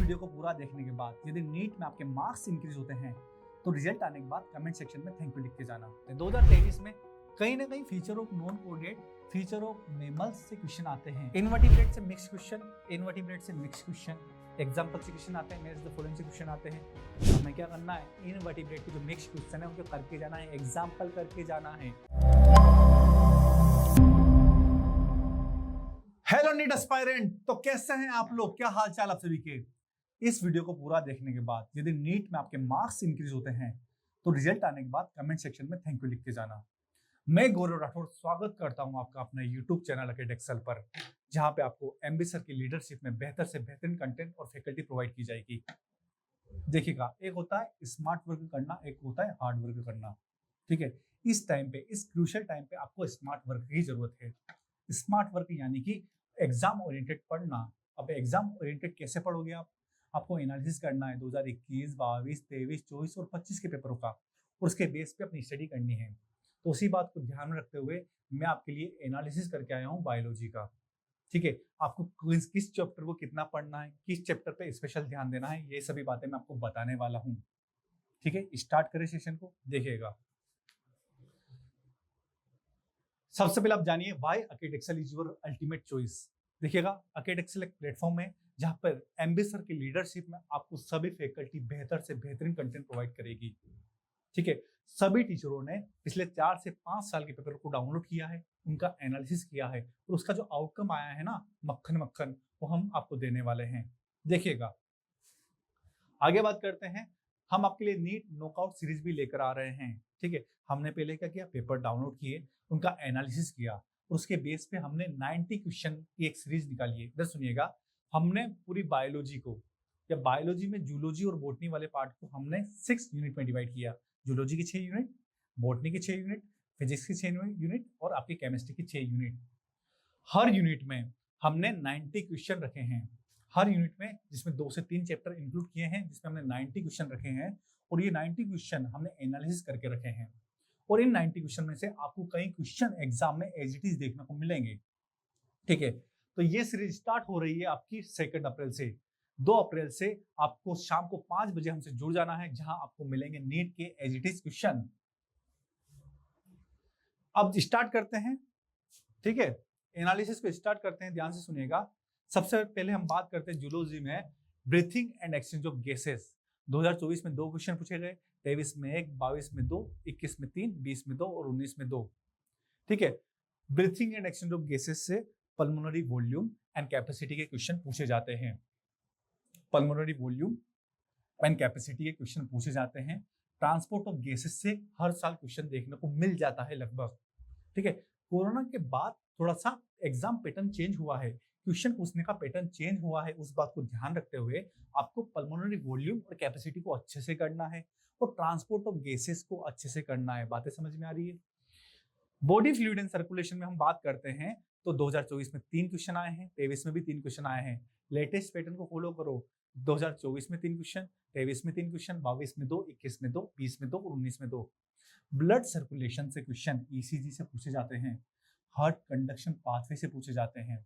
Video को पूरा देखने के बाद यदि नीट में आपके मार्क्स इंक्रीज होते हैं तो रिजल्ट आने के बाद कमेंट सेक्शन में थैंक यू लिख के जाना। 2023 में कहीं ना कहीं feature of non coded, feature of mammals से क्वेश्चन आते हैं। इनवर्टिब्रेट से मिक्स क्वेश्चन, इनवर्टिब्रेट से मिक्स क्वेश्चन, एग्जाम्पल से क्वेश्चन आते हैं, मेरे फॉलोइंग से क्वेश्चन आते हैं। हमें क्या करना है, इनवर्टिब्रेट के जो मिक्स क्वेश्चन है उनको करके जाना है, एग्जाम्पल करके जाना है। हेलो नीट एस्पायरेंट, तो कैसे हैं आप लोग, क्या हाल चाल आप सभी के। इस वीडियो को पूरा देखने के बाद यदि नीट में आपके मार्क्स इंक्रीज होते हैं तो रिजल्ट आने के बाद कमेंट सेक्शन में थैंक यू लिख के जाना। मैं गौरव राठौर स्वागत करता हूं आपका अपने यूट्यूब चैनल अकेडेक्सल पर, जहां पे आपको एमबी सर की लीडरशिप में बेहतर से बेहतरीन कंटेंट और फैकल्टी प्रोवाइड की जाएगी। देखिएगा, एक होता है स्मार्ट वर्क करना, एक होता है हार्ड वर्क करना। ठीक है, इस टाइम पे, इस क्रूशियल टाइम पे आपको स्मार्ट वर्क की जरूरत है। स्मार्ट वर्क यानी कि एग्जाम ओरिएंटेड पढ़ना। अब एग्जाम ओरिएंटेड कैसे पढ़ोगे आप, आपको एनालिसिस करना है 2021, 22, 23, 24 और 25 के पेपरों का, और उसके बेस पे अपनी स्टडी करनी है। तो उसी बात को ध्यान में रखते हुए मैं आपके लिए एनालिसिस करके आया हूँ बायोलॉजी का। ठीक है, आपको किस चैप्टर को कितना पढ़ना है, किस चैप्टर पे स्पेशल ध्यान देना है, ये सभी बातें मैं आपको बताने वाला हूँ। ठीक है, स्टार्ट करें सेशन को। देखिएगा, सबसे पहले आप जानिए why Acadexal is your ultimate choice. देखिएगा, अकेडेक्सल एक प्लेटफॉर्म है जहां पर एमबी सर की लीडरशिप में आपको सभी फैकल्टी बेहतर से बेहतरीन कंटेंट प्रोवाइड करेगी। ठीक है, सभी टीचरों ने पिछले 4 से 5 साल के पेपर को डाउनलोड किया है, उनका एनालिसिस किया है, और उसका जो आउटकम आया है ना, मक्खन मक्खन, वो हम आपको देने वाले हैं। देखिएगा, आगे बात करते हैं। हम आपके लिए नीट नॉकआउट सीरीज भी लेकर आ रहे हैं। ठीक है, हमने पहले क्या किया, पेपर डाउनलोड किए, उनका एनालिसिस किया, और उसके बेस पे हमने 90 क्वेश्चन की एक सीरीज निकाली है। इधर सुनिएगा, हमने पूरी बायोलॉजी को, या बायोलॉजी में जूलॉजी और बॉटनी वाले पार्ट को हमने 6 यूनिट में डिवाइड किया। जूलॉजी की 6 यूनिट, बॉटनी की 6 यूनिट, फिजिक्स की 6 यूनिट और आपकी केमिस्ट्री की 6 यूनिट। हर यूनिट में हमने 90 क्वेश्चन रखे हैं। हर यूनिट में, जिसमें 2 से 3 चैप्टर इंक्लूड किए हैं, जिसमें हमने 90 क्वेश्चन रखे हैं, और ये 90 क्वेश्चन हमने एनालिसिस करके रखे हैं। और इन 90 क्वेश्चन में से आपको कई क्वेश्चन एग्जाम में एज इट इज देखने को मिलेंगे। ठीक है, तो ये सीरीज स्टार्ट हो रही है आपकी 2 अप्रैल से। 2 अप्रैल से आपको शाम को 5 बजे हमसे जुड़ जाना है, जहां आपको मिलेंगे नीट के एज इट इज क्वेश्चन। अब स्टार्ट करते हैं। ठीक है, एनालिसिस को स्टार्ट करते हैं, ध्यान से सुनिएगा। सबसे पहले हम बात करते हैं जूलॉजी में breathing and exchange of gases. 2024 में 2 क्वेश्चन पूछे गए, 23 में 1, 22 में 2, 21 में 3, 20 में 2 और 19 में 2। ठीक है, breathing and exchange of gases से पल्मोनरी वॉल्यूम एंड कैपेसिटी के क्वेश्चन पूछे जाते हैं। पल्मोनरी वॉल्यूम एंड कैपेसिटी के क्वेश्चन पूछे जाते हैं। ट्रांसपोर्ट ऑफ गैसेस से हर साल क्वेश्चन देखने को मिल जाता है लगभग। ठीक है, कोरोना के बाद थोड़ा सा एग्जाम पैटर्न चेंज हुआ है, क्वेश्चन पूछने का पैटर्न चेंज हुआ है। उस बात को ध्यान रखते हुए आपको पल्मोनरी वॉल्यूम और कैपेसिटी को अच्छे से करना है, और ट्रांसपोर्ट ऑफ गैसेस को अच्छे से करना है। बातें समझ में आ रही है। बॉडी फ्लूइड एंड सर्कुलेशन में हम बात करते हैं तो 2024 में 3 क्वेश्चन आए हैं, 23 में भी 3 क्वेश्चन आए हैं। लेटेस्ट पैटर्न को फॉलो करो। 2024 में 3 क्वेश्चन, 23 में 3 क्वेश्चन, 22 में 2, 21 में 2, 20 में 2 और 19 में 2। ब्लड सर्कुलेशन से क्वेश्चन ईसीजी से पूछे जाते हैं। हार्ट कंडक्शन पाथवे से पूछे जाते हैं।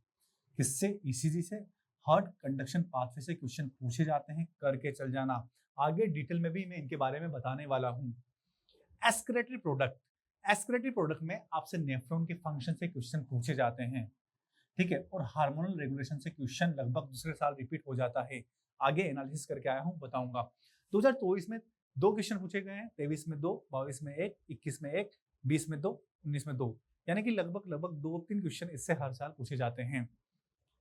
किससे? ईसीजी से। हार्ट कंडक्शन पाथवे से क्वेश्चन पूछे जाते हैं, करके चल जाना। आगे डिटेल में भी मैं इनके बारे में बताने वाला हूं। एस्क्रेटरी प्रोडक्ट, एस्क्रेटरी प्रोडक्ट में आपसे नेफ्रॉन के फंक्शन से क्वेश्चन पूछे जाते हैं। ठीक है, और हार्मोनल रेगुलेशन से क्वेश्चन लगभग दूसरे साल रिपीट हो जाता है। आगे एनालिसिस करके आया हूं, बताऊंगा। 2024 में 2 क्वेश्चन पूछे गए हैं, 23 में 2, 22 में 1, 21 में 1, 20 में 2, 19 में 2, यानी कि लगभग 2-3 क्वेश्चन इससे हर साल पूछे जाते हैं।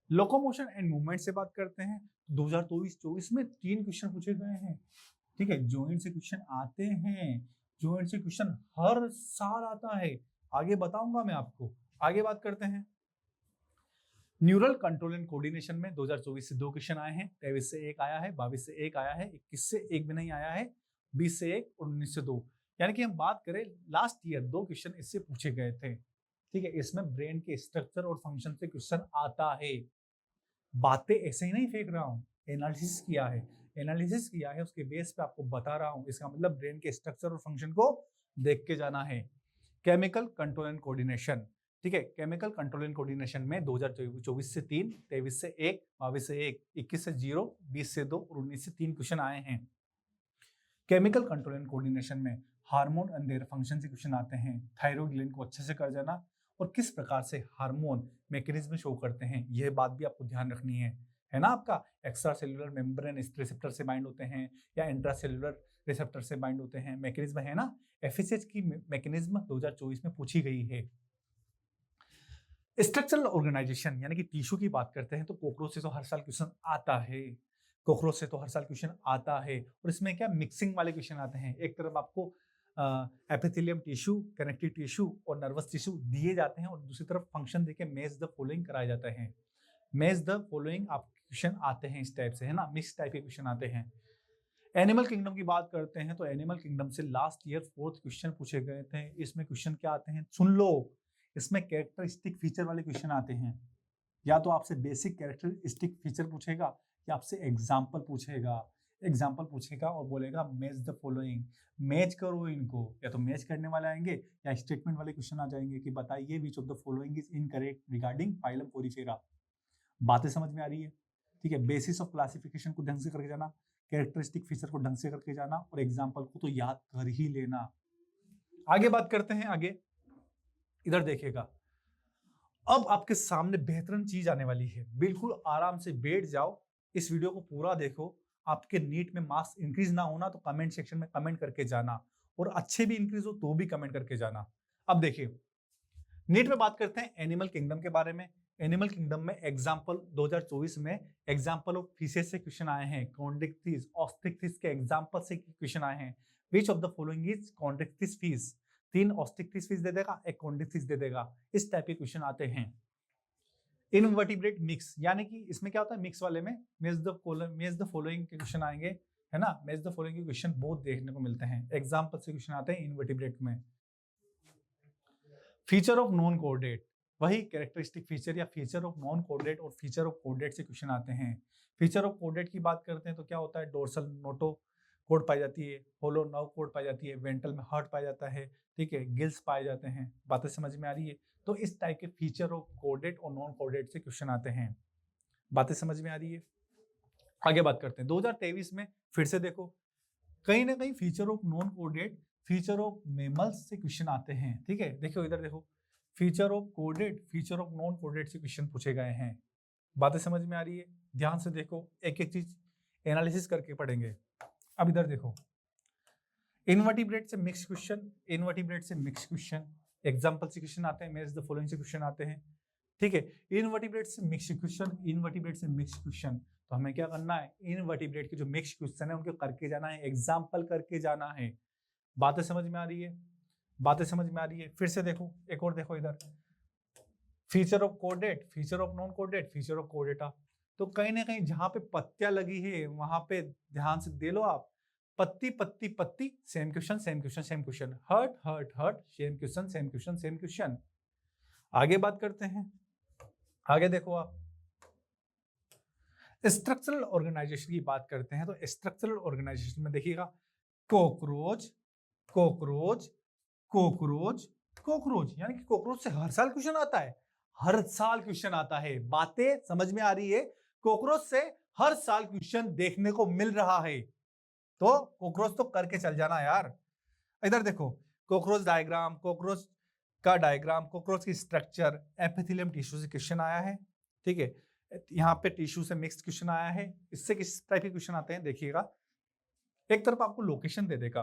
लोकोमोशन एंड मूवमेंट से बात करते हैं, 2024 में 3 क्वेश्चन पूछे गए हैं। ठीक है, जॉइंट से क्वेश्चन आते हैं, जॉइंट से क्वेश्चन हर साल आता है। आगे बताऊंगा मैं आपको। आगे बात करते हैं। न्यूरल कंट्रोल एंड कोऑर्डिनेशन में 2024 से 2 क्वेश्चन आए हैं, 23 से 1 आया है, 22 से 1 आया है, 21 से 1 भी नहीं आया है, 20 से 1 और 19 से 2। यानी कि हम बात करें लास्ट ईयर 2 क्वेश्चन इससे पूछे गए थे। ठीक है, इसमें ब्रेन के स्ट्रक्चर और फंक्शन से क्वेश्चन आता है। बातें ऐसे ही नहीं फेंक रहा हूँ, एनालिसिस किया है, एनालिसिस किया है, उसके बेस पे आपको बता रहा हूँ। इसका मतलब ब्रेन के स्ट्रक्चर और फंक्शन को देख के जाना है। केमिकल कंट्रोल एंड कोऑर्डिनेशन, ठीक है। केमिकल कंट्रोल एंड कोऑर्डिनेशन में 2024 से 3, 23 से 1, 22 से 1, 21 से 0, 20 से 2 और 19 से 3 क्वेश्चन आए हैं। केमिकल कंट्रोल एंड कोऑर्डिनेशन में हार्मोन एंड देयर फंक्शन से क्वेश्चन आते हैं। थायराइड ग्लैंड को अच्छे से कर जाना और किस प्रकार से हार्मोन मैकेनिज्म शो करते हैं, यह बात भी आपको ध्यान रखनी है ना। आपका एक्स्ट्रा सेलुलर मेम्ब्रेन इस रिसेप्टर से बाइंड होते हैं या इंट्रा सेलुलर रिसेप्टर से बाइंड होते हैं, मैकेनिज्म है ना। एफएसएच की मैकेनिज्म 2024 में पूछी गई है। स्ट्रक्चरल ऑर्गेनाइजेशन यानी कि टिश्यू की बात करते हैं तो कॉकरोच से तो हर साल क्वेश्चन आता है, कॉकरोच से तो हर साल क्वेश्चन आता है। और इसमें क्या मिक्सिंग वाले क्वेश्चन आते हैं। एक तरफ आपको एपिथेलियम टिश्यू, कनेक्टिव टिश्यू और नर्वस टिश्यू दिए जाते हैं और दूसरी तरफ फंक्शन देके मैच द फॉलोइंग कराया जाता है। मैच द फॉलोइंग आप क्वेश्चन आते हैं इस टाइप से, है ना, मिक्स टाइप के क्वेश्चन आते हैं। एनिमल किंगडम की बात करते हैं तो एनिमल किंगडम से लास्ट ईयर 4th क्वेश्चन पूछे गए थे। इसमें क्वेश्चन क्या आते हैं सुन लो। इसमें कैरेक्टरिस्टिक फीचर वाले क्वेश्चन आते हैं। या तो आपसे बेसिक कैरेक्टरिस्टिक फीचर पूछेगा या आपसे एग्जाम्पल पूछेगा और बोलेगा मैच द फॉलोइंग, मैच करो इनको। या तो मैच करने वाले आएंगे या स्टेटमेंट वाले क्वेश्चन आ जाएंगे कि बताइए विच of the following is incorrect regarding phylum Porifera. बातें समझ में आ रही है? ठीक है। बेसिस ऑफ क्लासिफिकेशन को ढंग से करके जाना, कैरेक्टरिस्टिक फीचर को ढंग से करके जाना और एग्जाम्पल को तो याद कर ही लेना। आगे बात करते हैं। आगे इधर देखिएगा, अब आपके सामने बेहतरीन चीज आने वाली है। बिल्कुल आराम से बैठ जाओ, इस वीडियो को पूरा देखो। आपके नीट में मार्क्स इंक्रीज ना होना तो कमेंट सेक्शन में कमेंट करके जाना, और अच्छे भी इंक्रीज हो तो भी कमेंट करके जाना। अब देखिए, नीट में बात करते हैं एनिमल किंगडम के बारे में। एनिमल किंगडम में एग्जाम्पल 2024 में एग्जाम्पल ऑफ फिशेस से क्वेश्चन आए हैं। कॉन्ड्रिक्थिस, ऑस्ट्रिक्थिस के एग्जाम्पल से क्वेश्चन आए हैं। Which of the following is Chondrichthyes fish? 3 Osteichthyes fish दे देगा, एक कॉन्ड्रिक्थिस दे देगा। इस टाइप के क्वेश्चन आते हैं। इनवर्टिब्रेट मिक्स यानी कि इसमें क्या होता है, मिक्स वाले में मैच द फॉलोइंग के क्वेश्चन आएंगे, है ना। मैच द फॉलोइंग के क्वेश्चन बहुत देखने को मिलते हैं। एग्जाम्पल से क्वेश्चन आते हैं इनवर्टिब्रेट में। फीचर ऑफ नॉन कोऑर्डिनेट, वही कैरेक्टरिस्टिक फीचर या फीचर ऑफ नॉन कोऑर्डिनेट और फीचर ऑफ कोऑर्डिनेट से क्वेश्चन आते हैं। फीचर ऑफ कोऑर्डिनेट की बात करते हैं तो क्या होता है, डोर्सल नोटो कोड पाई जाती है, होलो नर्व कोड पाई जाती है, वेंट्रल में हार्ट पाया जाता है, ठीक है, गिल्स पाए जाते हैं। बातें समझ में आ रही है? तो इस टाइप के फीचर ऑफ कोऑर्डिनेट और नॉन कोऑर्डिनेट से क्वेश्चन आते हैं। बातें समझ में आ रही है? आगे बात करते हैं 2023 में। फिर से देखो, कहीं ना कहीं feature of non coordinate, feature of mammals से क्वेश्चन आते हैं। ठीक है, देखो इधर देखो, feature of coordinate, feature of non coordinate से क्वेश्चन पूछे गए हैं। बातें समझ में आ रही है? ध्यान से देखो, एक एक चीज एनालिसिस करके पढ़ेंगे। अब इधर देखो, इनवर्टिब्रेट से मिक्स क्वेश्चन, इनवर्टिब्रेट से मिक्स क्वेश्चन, एग्जांपल से क्वेश्चन आते हैं, मैच द फॉलोइंग से क्वेश्चन आते हैं। ठीक है, इनवर्टिब्रेट से मिक्स क्वेश्चन, इनवर्टिब्रेट से मिक्स क्वेश्चन, तो हमें क्या करना है, इनवर्टिब्रेट के जो मिक्स क्वेश्चन है उनको करके जाना है, एग्जाम्पल करके जाना है। बातें समझ में आ रही है? बातें समझ में आ रही है? फिर से देखो, एक और देखो इधर, feature of coordinate, feature of non coordinate, feature of coordinate. तो कहीं ना कहीं जहां पे पत्तियां लगी है वहां पे ध्यान से दे लो आप, पत्ती पत्ती पत्ती, same question same question same question, hurt hurt hurt, same question same question same question. आगे बात करते हैं। आगे देखो आप, स्ट्रक्चरल ऑर्गेनाइजेशन की बात करते हैं तो स्ट्रक्चरल ऑर्गेनाइजेशन में देखिएगा, कॉकरोच कॉकरोच कॉकरोच कॉकरोच, यानी कि कॉकरोच से हर साल क्वेश्चन आता है, हर साल क्वेश्चन आता है। बातें समझ में आ रही है? कॉकरोच से हर साल क्वेश्चन देखने को मिल रहा है, तो कॉकरोच तो करके चल जाना यार। इधर देखो, कॉकरोच डायग्राम, कॉकरोच का डायग्राम, कॉकरोच की स्ट्रक्चर, एपिथेलियम टिश्यू से क्वेश्चन आया है। ठीक है, यहाँ पे टिश्यू से मिक्स्ड क्वेश्चन आया है। इससे किस टाइप के क्वेश्चन आते हैं देखिएगा, एक तरफ आपको लोकेशन दे देगा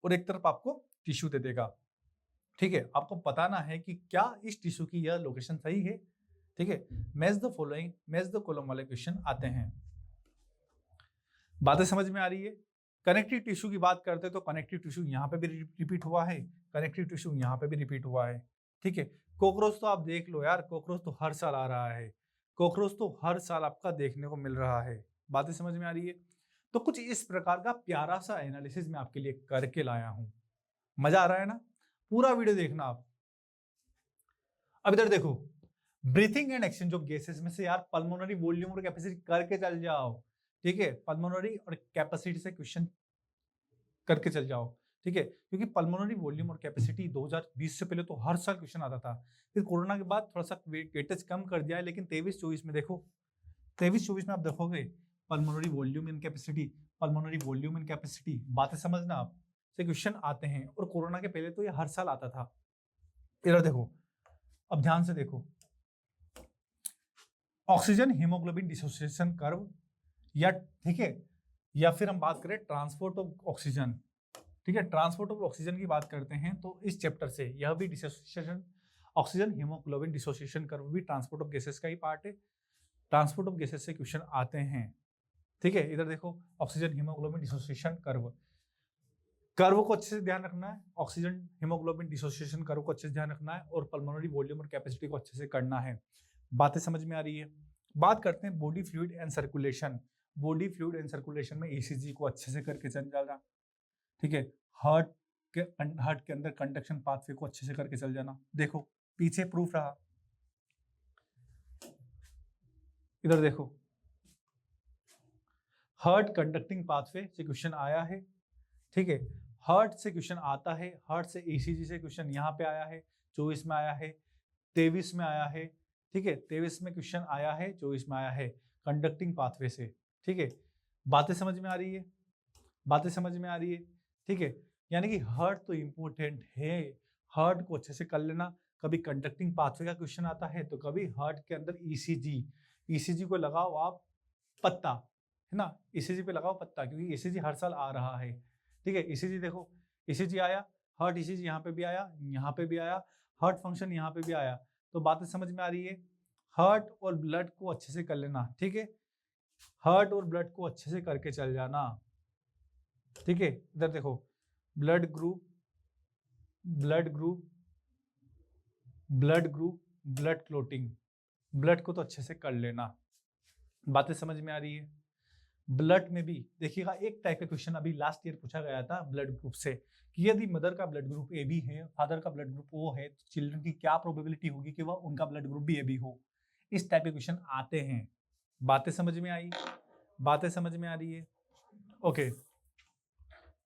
और एक तरफ आपको टिश्यू दे देगा। ठीक है, आपको बताना है कि क्या इस टिश्यू की यह लोकेशन सही है। ठीक है, match the following, match the column वाले क्वेश्चन आते हैं। बातें समझ में आ रही है? कनेक्टिव टिश्यू की बात करते हैं तो कनेक्टिव टिश्यू यहाँ पे भी रिपीट हुआ है, कनेक्टिव टिश्यू यहाँ पे भी रिपीट हुआ है। ठीक है, कॉकरोच तो आप देख लो यार, कॉकरोच तो हर साल आ रहा है, कॉकरोच तो हर साल आपका देखने को मिल रहा है। बातें समझ में आ रही है? तो कुछ इस प्रकार का प्यारा सा एनालिसिस मैं आपके लिए करके लाया हूं। मजा आ रहा है ना? पूरा वीडियो देखना आप। अब इधर देखो, breathing and exchange of gases में से यार पल्मोनरी वॉल्यूम और कैपेसिटी करके चल जाओ। ठीक है, पल्मोनरी और कैपेसिटी से क्वेश्चन करके चल जाओ। ठीक है, क्योंकि पल्मोनरी वॉल्यूम और कैपेसिटी 2020 से पहले तो हर साल क्वेश्चन आता था, फिर कोरोना के बाद थोड़ा सा वेटेज कम कर दिया है, लेकिन 23-24 में देखो, 23-24 में आप देखोगे pulmonary volume and capacity, pulmonary volume and capacity, बातें समझना आप, से क्वेश्चन आते हैं। और कोरोना के पहले तो ये हर साल आता था। इधर देखो, अब ध्यान से देखो, ऑक्सीजन हीमोग्लोबिन डिसोसिएशन कर्व, या ठीक है, या फिर हम बात करें ट्रांसपोर्ट ऑफ ऑक्सीजन, ठीक है, ट्रांसपोर्ट ऑफ ऑक्सीजन की बात करते हैं तो इस चैप्टर से यह भी dissociation, oxygen haemoglobin dissociation curve भी ट्रांसपोर्ट ऑफ गैसेस का ही पार्ट है। ट्रांसपोर्ट ऑफ गैसेस से क्वेश्चन आते हैं, ठीक है। इधर देखो, oxygen haemoglobin dissociation curve, curve को अच्छे से ध्यान रखना है, ऑक्सीजन हीमोग्लोबिन डिसोसिएशन कर्व को अच्छे से ध्यान रखना है, और पल्मोनरी वॉल्यूम और कैपेसिटी को अच्छे से करना है। बातें समझ में आ रही है। बात करते हैं body fluid and circulation. Body fluid and circulation में ईसीजी को अच्छे से करके चल जाना, ठीक है। हार्ट के अंदर कंडक्शन पाथवे को अच्छे से करके चल जाना। देखो पीछे प्रूफ रहा, इधर देखो, हार्ट कंडक्टिंग पाथवे से क्वेश्चन आया है, ठीक है। हार्ट से क्वेश्चन आता है, हार्ट से ईसीजी से क्वेश्चन यहाँ पे आया है, 24 में आया है, 23 में आया है, ठीक है, 23 में क्वेश्चन आया है, 24 में आया है, कंडक्टिंग पाथवे से, ठीक है। बातें समझ में आ रही है, बातें समझ में आ रही है, ठीक है। यानी कि हार्ट तो इंपॉर्टेंट है, हार्ट को अच्छे से कर लेना। कभी कंडक्टिंग पाथवे का क्वेश्चन आता है तो कभी हार्ट के अंदर ईसीजी, ईसीजी को लगाओ आप पत्ता, है ना, ईसीजी पे लगाओ पत्ता, क्योंकि ईसीजी हर साल आ रहा है, ठीक है। ईसीजी देखो, ईसीजी आया, हार्ट ईसीजी यहाँ पे भी आया, यहाँ पे भी आया, हार्ट फंक्शन यहाँ पे भी आया, तो बातें समझ में आ रही है। हार्ट और ब्लड को अच्छे से कर लेना, ठीक है, हार्ट और ब्लड को अच्छे से करके चल जाना, ठीक है। इधर देखो, blood group, blood group, blood group, blood clotting, blood को तो अच्छे से कर लेना। बातें समझ में आ रही है। ब्लड में भी देखिएगा, एक टाइप का क्वेश्चन अभी लास्ट ईयर पूछा गया था ब्लड ग्रुप से, कि यदि मदर का ब्लड ग्रुप ए बी है, फादर का ब्लड ग्रुप ओ है, तो चिल्ड्रन की क्या प्रोबेबिलिटी होगी कि वह उनका ब्लड ग्रुप भी ए बी हो। इस टाइप के क्वेश्चन आते हैं। बातें समझ में आई, बातें समझ में आ रही है। ओके,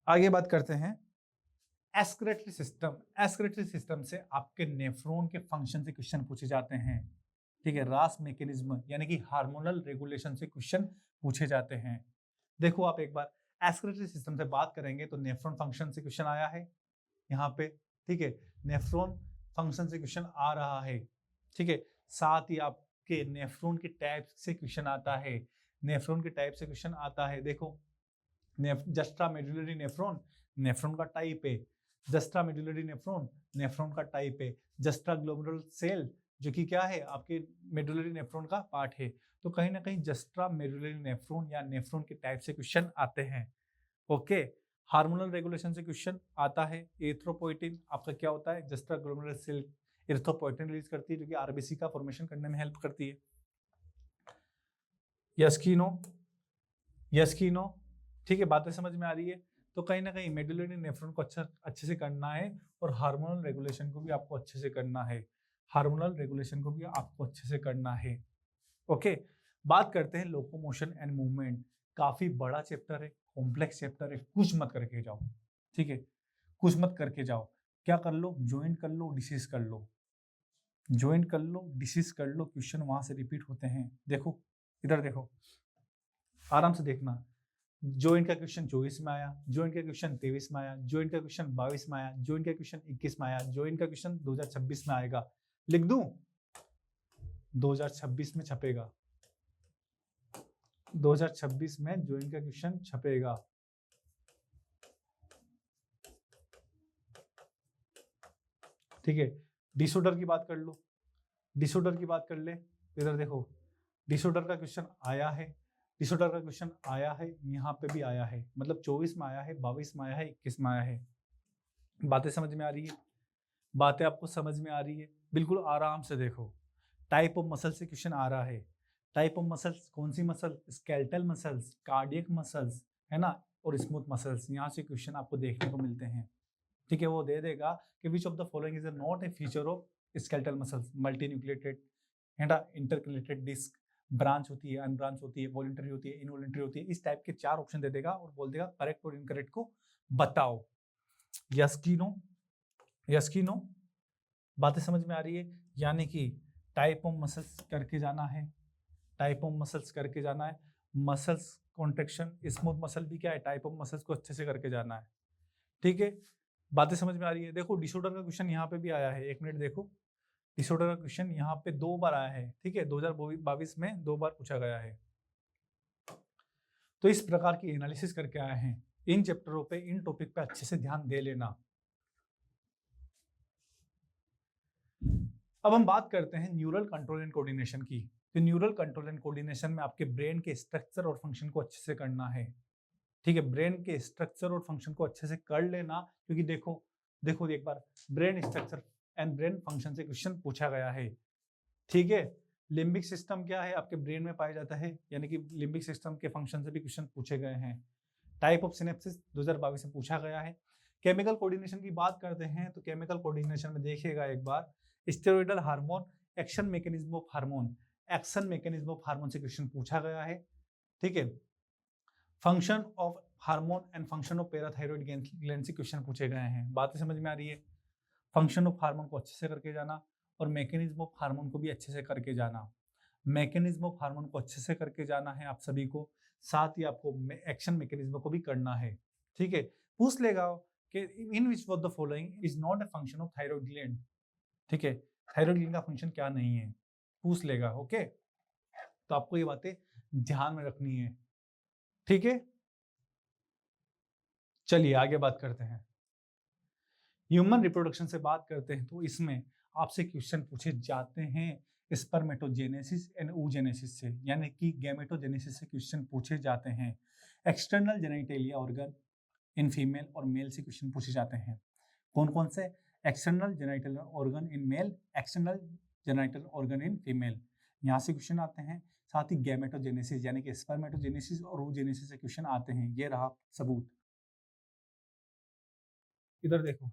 आगे बात करते हैं एस्क्रेटरी सिस्टम। एस्क्रेटरी सिस्टम से आपके नेफ्रॉन के फंक्शन से क्वेश्चन पूछे जाते हैं, ठीक है। रास मैकेनिज्म यानी कि हार्मोनल रेगुलेशन से क्वेश्चन पूछे जाते हैं। देखो आप एक बार एस्क्रेटरी सिस्टम से बात करेंगे तो नेफ्रॉन फंक्शन से क्वेश्चन आया है यहाँ पे, ठीक है, नेफ्रॉन फंक्शन से क्वेश्चन आ रहा है, ठीक है। साथ ही आपके नेफ्रॉन के टाइप से क्वेश्चन आता है, नेफ्रॉन के टाइप से क्वेश्चन आता है। देखो, जस्ट्रा मेडुलरी नेफ्रॉन, नेफ्रॉन का टाइप है, जस्ट्रा मेडुलरी नेफ्रॉन, नेफ्रॉन का टाइप है, जस्ट्रा ग्लोमेरुलर सेल जो कि क्या है, आपके मेडुलरी नेफ्रॉन का पार्ट है। तो कहीं ना कहीं जस्ट्रा मेडुलरी नेफ्रॉन या नेफ्रॉन के टाइप से क्वेश्चन आते हैं। ओके, हार्मोनल रेगुलेशन से क्वेश्चन आता है। एरिथ्रोपोइटिन आपका क्या होता है, जस्ट्रा ग्लोमेरुलर सेल एरिथ्रोपोइटिन रिलीज करती है जो कि आरबीसी का फॉर्मेशन करने में हेल्प करती है। यस की नो, यस की नो, ठीक है। बातें समझ में आ रही है। तो कहीं ना कहीं मेडुलरी नेफ्रॉन को अच्छे से करना है, और हार्मोनल रेगुलेशन को भी आपको अच्छे से करना है, हार्मोनल रेगुलेशन को भी आपको अच्छे से करना है। ओके, बात करते हैं लोकोमोशन एंड मूवमेंट। काफी बड़ा चैप्टर है, कॉम्प्लेक्स चैप्टर है, कुछ मत करके जाओ, ठीक है, कुछ मत करके जाओ। क्या कर लो, ज्वाइंट कर लो, डिसीज कर लो, ज्वाइंट कर लो, डिसीज कर लो, क्वेश्चन वहां से रिपीट होते हैं। देखो इधर देखो, आराम से देखना, ज्वाइंट का क्वेश्चन 24 में आया, ज्वाइंट का क्वेश्चन 23 में आया, ज्वाइंट का क्वेश्चन 22 में आया, ज्वाइंट का क्वेश्चन 21 में आया, ज्वाइंट का क्वेश्चन 2026 में आएगा। लिख दूं, 2026 में छपेगा, 2026 में ज्वाइंट का क्वेश्चन छपेगा। ठीक है, डिसऑर्डर की बात कर लो, डिसऑर्डर की बात कर ले। इधर देखो, डिसऑर्डर का क्वेश्चन आया है, डिसऑर्डर का क्वेश्चन आया है, यहाँ पे भी आया है, मतलब 24 में आया है, 22 में आया है, 21 में आया है। बातें समझ में आ रही है, बातें आपको समझ में आ रही है। बिल्कुल आराम से देखो, टाइप ऑफ मसल से क्वेश्चन आ रहा है। टाइप ऑफ मसल्स, कौन सी muscle, skeletal muscles, cardiac muscles, है ना, और स्मूथ मसल्स, यहाँ से क्वेश्चन आपको देखने को मिलते हैं। ठीक है, वो दे देगा कि विच of the following is not a feature of skeletal muscles, multi nucleated, है ना, इंटरकनेक्टेड डिस्क, ब्रांच होती है, अनब्रांच होती है, वॉलंटरी होती है, इनवॉलंटरी होती है। इस टाइप के 4 ऑप्शन दे देगा और बोल देगा करेक्ट और इनकरेक्ट को बताओ। यस की नो, यस की नो, बातें समझ में आ रही है? यानी कि टाइप ऑफ मसल्स करके जाना है, टाइप ऑफ मसल्स करके जाना है, मसल्स कॉन्ट्रेक्शन, स्मूथ मसल भी क्या है, टाइप ऑफ मसल्स को अच्छे से करके जाना है। ठीक है, बातें समझ में आ रही है? देखो डिसऑर्डर का क्वेश्चन यहाँ पे भी आया है, 1 मिनट देखो, डिसऑर्डर का क्वेश्चन यहाँ पे 2 बार आया है। ठीक है, 2022 में 2 बार पूछा गया है। तो इस प्रकार की एनालिसिस करके आए हैं। इन चैप्टरों पे, इन टॉपिक पे अच्छे से ध्यान दे लेना। अब हम बात करते हैं न्यूरल कंट्रोल एंड कोऑर्डिनेशन की। तो न्यूरल कंट्रोल एंड कोऑर्डिनेशन में आपके ब्रेन के स्ट्रक्चर और फंक्शन को अच्छे से करना है। ठीक है, ब्रेन के स्ट्रक्चर और फंक्शन को अच्छे से कर लेना, क्योंकि देखो देखो एक बार brain structure and brain function से क्वेश्चन पूछा गया है। ठीक है, लिम्बिक सिस्टम क्या है, आपके ब्रेन में पाया जाता है, यानी कि लिम्बिक सिस्टम के फंक्शन से भी क्वेश्चन पूछे गए हैं। टाइप ऑफ सिनेप्सिस 2022 में पूछा गया है। केमिकल कोऑर्डिनेशन की बात करते हैं तो केमिकल कोऑर्डिनेशन में देखिएगा एक बार, steroidal hormone, action mechanism of hormone, action mechanism of hormone से क्वेश्चन पूछा गया है। ठीक है, function of hormone and function of parathyroid gland से क्वेश्चन पूछे गए हैं। बातें समझ में आ रही है? फंक्शन ऑफ हार्मोन को अच्छे से करके जाना और मैकेनिज्म ऑफ हार्मोन को भी अच्छे से करके जाना। मैकेनिज्म ऑफ हार्मोन को अच्छे से करके जाना है आप सभी को, साथ ही आपको एक्शन मैकेनिज्म को भी करना है। ठीक है, पूछ लेगा कि in which of the following is not a function of thyroid gland. ठीक है, थायराइड ग्लैंड का फंक्शन क्या नहीं है, पूछ लेगा। ओके, तो आपको ये बातें ध्यान में रखनी है। ठीक है, चलिए आगे बात करते हैं। ह्यूमन रिप्रोडक्शन से बात करते हैं तो इसमें आपसे क्वेश्चन पूछे जाते हैं स्पर्मेटोजेनेसिस एंड oogenesis से, यानी कि गैमेटोजेनेसिस से क्वेश्चन पूछे जाते हैं। External genitalia organ in female और मेल से क्वेश्चन पूछे जाते हैं। कौन कौन से? External genital organ in male, external genital organ in female, यहाँ से क्वेश्चन आते हैं। साथ ही गैमेटोजेनेसिस यानी कि स्पर्मेटोजेनेसिस और oogenesis से क्वेश्चन आते हैं। ये रहा सबूत। इधर देखो,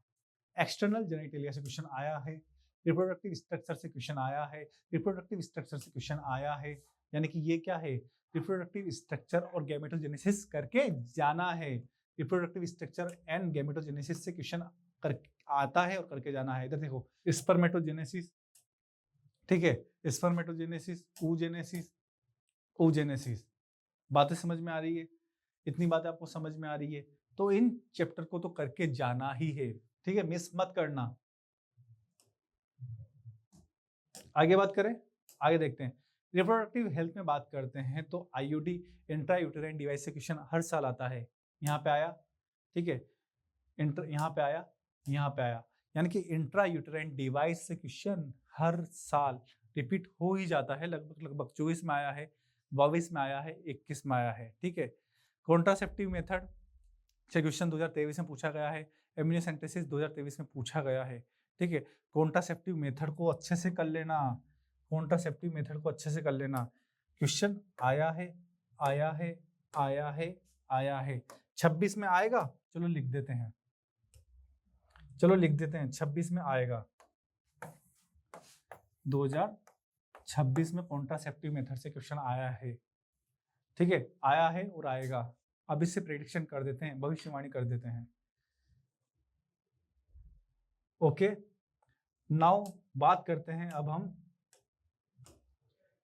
एक्सटर्नल जेनिटलिया से क्वेश्चन आया है, रिप्रोडक्टिव स्ट्रक्चर से क्वेश्चन आया है, रिप्रोडक्टिव स्ट्रक्चर से क्वेश्चन आया है, यानी कि ये क्या है, रिप्रोडक्टिव स्ट्रक्चर और गैमेटोजेनेसिस करके जाना है। रिप्रोडक्टिव स्ट्रक्चर एंड गैमेटोजेनेसिस से क्वेश्चन कर आता है और करके जाना है। इधर देखो, स्पर्मेटोजेनेसिस, ठीक है, स्पर्मेटोजेनेसिस, oogenesis, oogenesis, बातें समझ में आ रही है? इतनी बातें आपको समझ में आ रही है तो इन चैप्टर को तो करके जाना ही है। ठीक है, मिस मत करना। आगे बात करें, आगे देखते हैं। रिप्रोडक्टिव हेल्थ में बात करते हैं तो आईयूडी, इंट्रा यूटेराइन डिवाइस से क्वेश्चन हर साल आता है। यहाँ पे आया, ठीक है, यहाँ पे आया, यहाँ पे आया, यानी कि इंट्रा यूटेराइन डिवाइस से क्वेश्चन हर साल रिपीट हो ही जाता है। लगभग लगभग 24 में आया है, 22 में आया है, 21 में आया है। ठीक है, कॉन्ट्रासेप्टिव मेथड से क्वेश्चन 2023 में पूछा गया है। एम्नियोसेंटेसिस 2023 में पूछा गया है। ठीक है, कॉन्ट्रासेप्टिव मेथड को अच्छे से कर लेना, कॉन्ट्रासेप्टिव मेथड को अच्छे से कर लेना। क्वेश्चन आया है, आया है, आया है, आया है। 26 में आएगा, चलो लिख देते हैं, चलो लिख देते हैं, 26 में आएगा। 2026 में कॉन्ट्रासेप्टिव मेथड से क्वेश्चन आया है। ठीक है, आया है और आएगा। अब इससे प्रेडिक्शन कर देते हैं, भविष्यवाणी कर देते हैं। ओके, नाउ बात करते हैं अब हम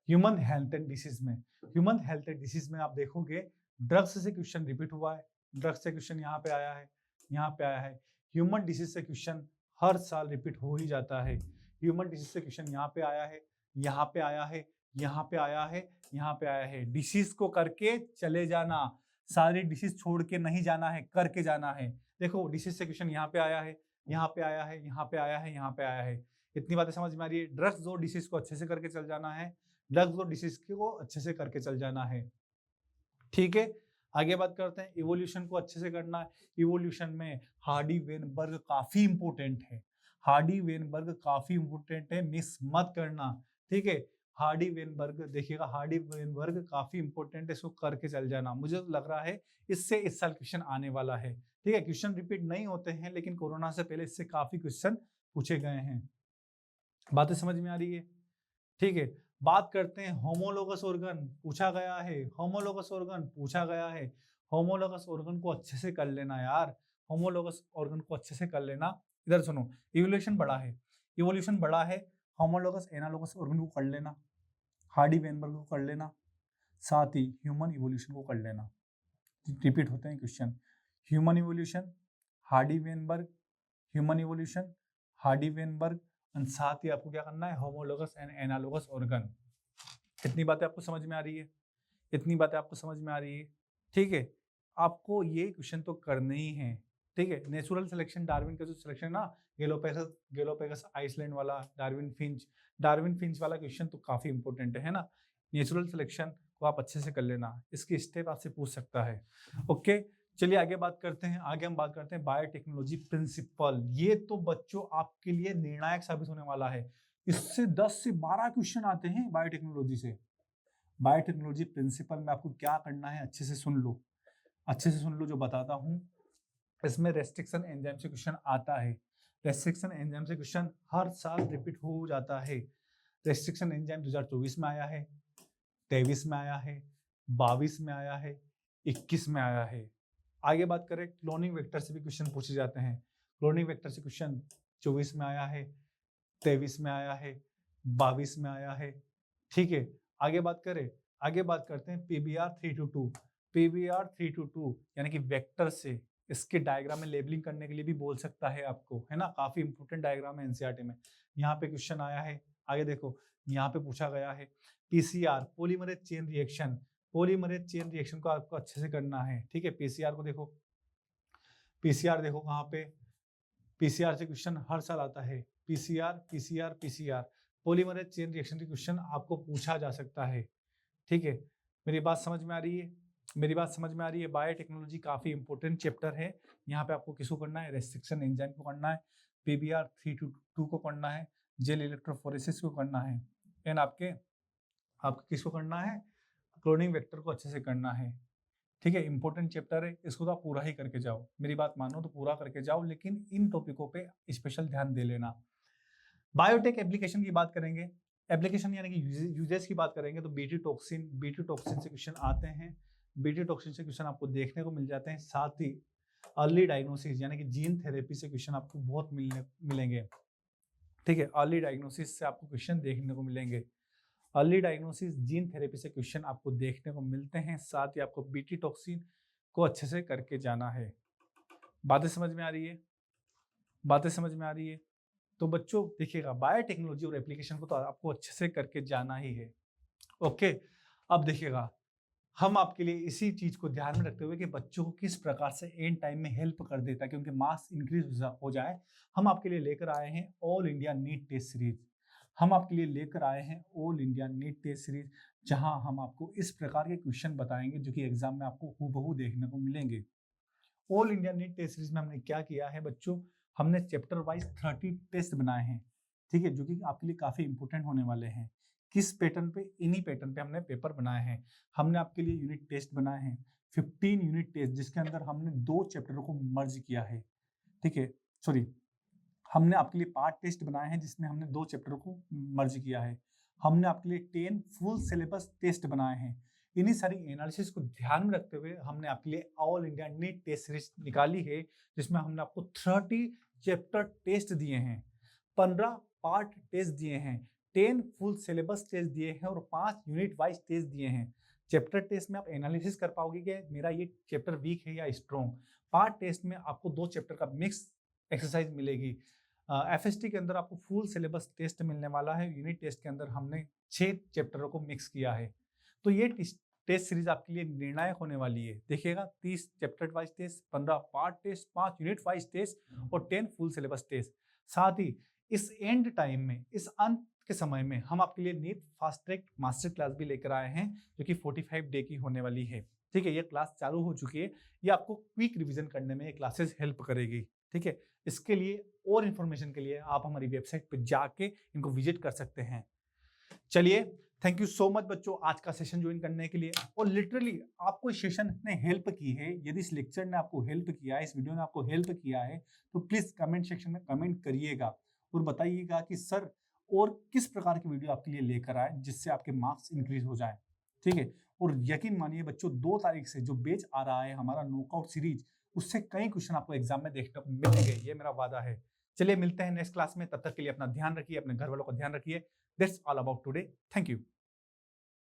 ह्यूमन हेल्थ एंड डिसीज में। ह्यूमन हेल्थ एंड डिसीज में आप देखोगे ड्रग्स से क्वेश्चन रिपीट हुआ है, ड्रग्स से क्वेश्चन यहाँ पे आया है, यहाँ पे आया है। ह्यूमन डिसीज से क्वेश्चन हर साल रिपीट हो ही जाता है। ह्यूमन डिसीज से क्वेश्चन यहाँ पे आया है, यहाँ पे आया है, यहाँ पे आया है, यहाँ पे आया है। डिसीज को करके चले जाना, सारी डिसीज छोड़ के नहीं जाना है, करके जाना है। देखो डिसीज से क्वेश्चन यहाँ पे आया है, यहाँ पे आया है, यहाँ पे आया है, यहाँ पे आया है। इतनी बातें समझ में आ रही है? ड्रग्स और डिसीज को अच्छे से करके चल जाना है, ड्रग्स और डिसीज को अच्छे से करके चल जाना है। ठीक है, आगे बात करते हैं। इवोल्यूशन को अच्छे से करना है। इवोल्यूशन में हार्डी वेनबर्ग काफी इंपोर्टेंट है, हार्डी वेनबर्ग काफी इंपोर्टेंट है, मिस मत करना। ठीक है, हार्डी वेनबर्ग देखिएगा, हार्डी वेनबर्ग काफी इंपोर्टेंट है, इसको करके चल जाना। मुझे तो लग रहा है इससे इस साल क्वेश्चन आने वाला है। ठीक है, क्वेश्चन रिपीट नहीं होते हैं, लेकिन कोरोना से पहले इससे काफी क्वेश्चन पूछे गए हैं। बातें समझ में आ रही है? ठीक है, बात करते हैं होमोलोगस ऑर्गन, पूछा गया है, होमोलोगस ऑर्गन पूछा गया है। होमोलोगस ऑर्गन को अच्छे से कर लेना यार, होमोलोगस ऑर्गन को अच्छे से कर लेना। इधर सुनो, इवोल्यूशन बड़ा है, होमोलोगस एनालोगस ऑर्गन को कर लेना, हार्डी वेनबर्ग को कर लेना, साथ ही ह्यूमन इवोल्यूशन को कर लेना। रिपीट होते हैं question, human evolution, Hardy Weinberg, human evolution, Hardy Weinberg, और साथ ही आपको क्या करना है, होमोलोगस एंड एनालोगस ऑर्गन। इतनी बातें आपको समझ में आ रही है? इतनी बातें आपको समझ में आ रही है? ठीक है, आपको ये क्वेश्चन तो करने ही है। ठीक है, नेचुरल सिलेक्शन, डार्विन का जो सिलेक्शन ना, गैलोपैगस आइसलैंड वाला, डार्विन फिंच वाला क्वेश्चन तो काफी इंपॉर्टेंट है ना। नेचुरल सिलेक्शन को आप अच्छे से कर लेना, इसकी स्टेप आपसे पूछ सकता है। ओके, चलिए आगे बात करते हैं। आगे हम बात करते हैं बायोटेक्नोलॉजी प्रिंसिपल। ये तो बच्चों आपके लिए निर्णायक साबित होने वाला है। इससे 10 से 12 क्वेश्चन आते हैं बायोटेक्नोलॉजी से। बायोटेक्नोलॉजी प्रिंसिपल में आपको क्या करना है, अच्छे से सुन लो, अच्छे से सुन लो जो बताता हूँ। इसमें रेस्ट्रिक्शन एंजाइम से क्वेश्चन आता है। रेस्ट्रिक्शन एंजाइम से क्वेश्चन हर साल रिपीट हो जाता है। रेस्ट्रिक्शन एंजाइम 2024 में आया है, 23 में आया है, 22 में आया है, 21 में आया है। आगे बात करें, क्लोनिंग वेक्टर से भी क्वेश्चन पूछे जाते हैं। क्लोनिंग वेक्टर से क्वेश्चन 24 में आया है, 23 में आया है, 22 में आया है। ठीक है, आगे बात करते हैं PBR 322। PBR 322 यानी कि वेक्टर से, इसके डायग्राम में लेबलिंग करने के लिए भी बोल सकता है आपको, है ना। काफी इंपोर्टेंट डायग्राम है एनसीईआरटी में। यहाँ पे क्वेश्चन आया है, आगे देखो, यहाँ पे पूछा गया है PCR, polymerase chain reaction. Polymerase chain reaction को आपको अच्छे से करना है। ठीक है, PCR को देखो, PCR देखो कहाँ पे, PCR से क्वेश्चन हर साल आता है। PCR पॉलीमरेज चेन रिएक्शन के क्वेश्चन आपको पूछा जा सकता है। ठीक है, मेरी बात समझ में आ रही है? मेरी बात समझ में आ रही है? बायोटेक्नोलॉजी काफी इंपॉर्टेंट चैप्टर है। यहाँ पे आपको किसको करना है, रेस्ट्रिक्शन एंजाइम को करना है, PBR 322 को करना है, जेल इलेक्ट्रोफोरेसिस को करना है, एंड आपको किसको करना है, क्लोनिंग वेक्टर को अच्छे से करना है। ठीक है, इंपॉर्टेंट चैप्टर है, इसको तो आप पूरा ही करके जाओ। मेरी बात मानो तो पूरा करके जाओ, लेकिन इन टॉपिकों पे स्पेशल ध्यान दे लेना। बायोटेक एप्लीकेशन की बात करेंगे, एप्लीकेशन यानी कि यूजेस की बात करेंगे तो बीटी टॉक्सिन से क्वेश्चन आते हैं। बीटी टॉक्सिन से क्वेश्चन आपको देखने को मिल जाते हैं। साथ ही अर्ली डायग्नोसिस यानी कि जीन थेरेपी से क्वेश्चन आपको बहुत मिलेंगे। ठीक है, अर्ली डायग्नोसिस से आपको क्वेश्चन देखने को मिलेंगे। अर्ली डायग्नोसिस, जीन थेरेपी से क्वेश्चन आपको देखने को मिलते हैं। साथ ही आपको बीटी टॉक्सिन को अच्छे से करके जाना है। बातें समझ में आ रही है? बातें समझ में आ रही है? तो बच्चों देखिएगा, बायोटेक्नोलॉजी और एप्लीकेशन को तो आपको अच्छे से करके जाना ही है। ओके, अब देखिएगा, हम आपके लिए इसी चीज को ध्यान में रखते हुए कि बच्चों को किस प्रकार से एंड टाइम में हेल्प कर देता है कि उनके मार्क्स इंक्रीज हो जाए, हम आपके लिए लेकर आए हैं all India NEET test series. हम आपके लिए लेकर आए हैं all India NEET test series, जहां हम आपको इस प्रकार के क्वेश्चन बताएंगे जो कि एग्जाम में आपको हूबहू देखने को मिलेंगे। All India NEET test series में हमने क्या किया है बच्चों, हमने चैप्टर वाइज 30 टेस्ट बनाए हैं। ठीक है, जो कि आपके लिए काफी इंपॉर्टेंट होने वाले हैं। किस पैटर्न पे, इन्हीं पैटर्न पे हमने पेपर बनाए हैं। हमने आपके लिए यूनिट टेस्ट बनाए हैं, 15 यूनिट टेस्ट, जिसके अंदर हमने 2 चैप्टरों को मर्ज किया है। ठीक है, सॉरी, हमने आपके लिए पार्ट टेस्ट बनाए हैं जिसमें हमने 2 चैप्टरों को मर्ज किया है। हमने आपके लिए 10 फुल सिलेबस टेस्ट बनाए हैं। इन्हीं सारी एनालिसिस को ध्यान में रखते हुए हमने आपके लिए all India NEET test series निकाली है, जिसमें हमने आपको 30 चैप्टर टेस्ट दिए हैं, 15 पार्ट टेस्ट दिए हैं, 10 फुल सिलेबस टेस्ट दिए हैं और 5 यूनिट वाइज टेस्ट दिए हैं। चैप्टर टेस्ट में आप एनालिसिस कर पाओगे कि मेरा ये चैप्टर वीक है या स्ट्रॉन्ग। पार्ट टेस्ट में आपको 2 चैप्टर का मिक्स एक्सरसाइज मिलेगी। FST के अंदर आपको फुल सिलेबस टेस्ट मिलने वाला है। यूनिट टेस्ट के अंदर हमने 6 चैप्टरों को मिक्स किया है। तो ये टेस्ट सीरीज आपके लिए निर्णायक होने वाली है। देखिएगा, 30 chapter wise test, 15 part test, 5 unit wise test और 10 फुल सिलेबस टेस्ट। साथ ही इस एंड टाइम में, इस अंत के समय में हम आपके लिए NEET fast track master class भी लेकर आए हैं, जो कि 45 डे की होने वाली है। ठीक है, ये क्लास चालू हो चुकी है। ये आपको क्विक रिवीजन करने में ये क्लासेस हेल्प करेगी। ठीक है, इसके लिए और इन्फॉर्मेशन के लिए आप हमारी वेबसाइट पर जाके इनको विजिट कर सकते हैं। चलिए, थैंक यू सो मच बच्चों आज का सेशन ज्वाइन करने के लिए। और लिटरली आपको इस सेशन ने हेल्प की है, यदि इस लेक्चर ने आपको हेल्प किया है, इस वीडियो ने आपको हेल्प किया है, तो प्लीज कमेंट सेक्शन में कमेंट करिएगा और बताइएगा कि सर और किस प्रकार की वीडियो आपके लिए लेकर आए जिससे आपके मार्क्स इंक्रीज हो जाए। ठीक है, और यकीन मानिए बच्चों, 2 तारीख से जो बैच आ रहा है हमारा नॉकआउट सीरीज, उससे कई क्वेश्चन आपको एग्जाम में देखने को मिलेंगे, ये मेरा वादा है। चलिए मिलते हैं नेक्स्ट क्लास में, तब तक के लिए अपना ध्यान रखिए, अपने घर वालों का ध्यान रखिए। That's all about today. Thank you.